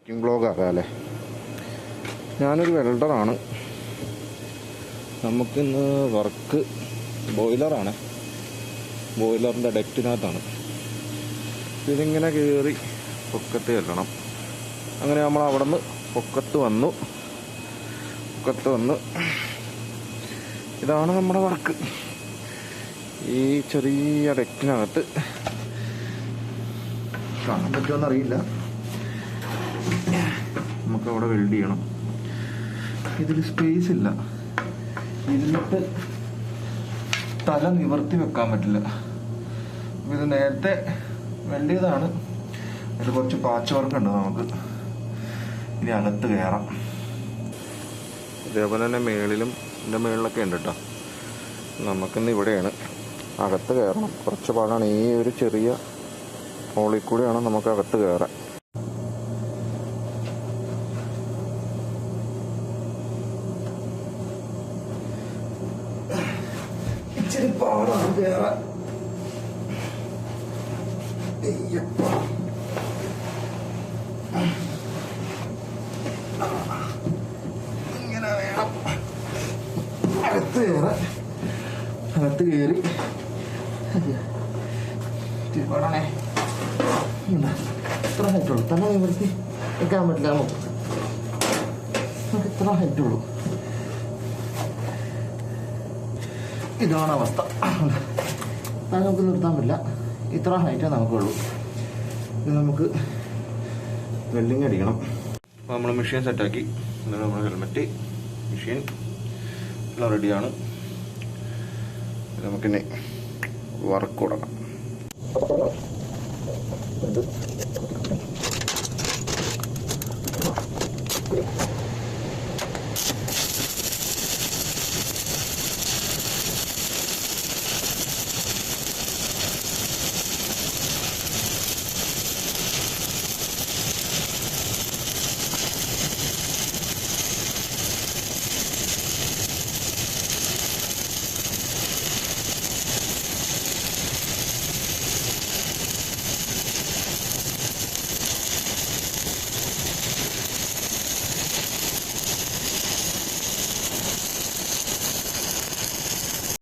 Cooking blog ആകാം അല്ലേ. ഞാനൊരു വെൽഡറാണ്. നമുക്കിന്ന് വർക്ക് ബോയിലറാണ്. ബോയിലറിൻ്റെ ഡെക്റ്റിനകത്താണ്. ഇതിങ്ങനെ കയറി പൊക്കത്ത് ചെല്ലണം. അങ്ങനെ നമ്മൾ അവിടെ നിന്ന് പൊക്കത്ത് വന്നു. ഇതാണ് നമ്മുടെ വർക്ക്. ഈ ചെറിയ ഡെക്റ്റിനകത്ത് കാണാൻ പറ്റുമെന്നറിയില്ല. നമുക്കവിടെ വെൽഡ് ചെയ്യണം. ഇതിൽ സ്പേസ് ഇല്ല. ഇരുന്നിട്ട് തല നിവർത്തി വെക്കാൻ പറ്റില്ല. ഇത് നേരത്തെ വെൽഡ് ചെയ്തതാണ്. ഇത് കുറച്ച് പാച്ച് വർക്ക് ഉണ്ട്. നമുക്ക് ഇനി അകത്ത് കയറാം. ഇതേപോലെ തന്നെ മേളിലും ഇതിൻ്റെ മേളിലൊക്കെ ഉണ്ട് കേട്ടോ. നമുക്കിന്ന് ഇവിടെയാണ്. അകത്ത് കയറണം. കുറച്ച് പാടാണ്. ഈ ഒരു ചെറിയ ഹോളിൽ കൂടെയാണ് നമുക്ക് അകത്ത് കയറാൻ. ഇച്ചിരി പാടാണ് കയറാൻ. ഇങ്ങനെ വേണം അകത്ത് കയറാൻ. അകത്ത് കയറി പാടാണേ. ഇത്ര ഹൈറ്റുള്ളൂ. തന്നെ നിവർത്തി വെക്കാൻ പറ്റില്ല. നമുക്ക് ഇത്ര ഹൈറ്റുള്ളൂ. ഇതാണ് അവസ്ഥ. നമുക്ക് നിർത്താൻ പറ്റില്ല. ഇത്ര ഹൈറ്റേ നമുക്കുള്ളൂ. ഇത് നമുക്ക് വെൽഡിങ് അടിക്കണം. അപ്പോൾ നമ്മൾ മെഷീൻ സെറ്റാക്കി. എന്നിട്ട് നമ്മൾ ഹെൽമെറ്റ്, മെഷീൻ എല്ലാം റെഡിയാണ്. നമുക്കിനി വർക്ക് കൊടുക്കണം.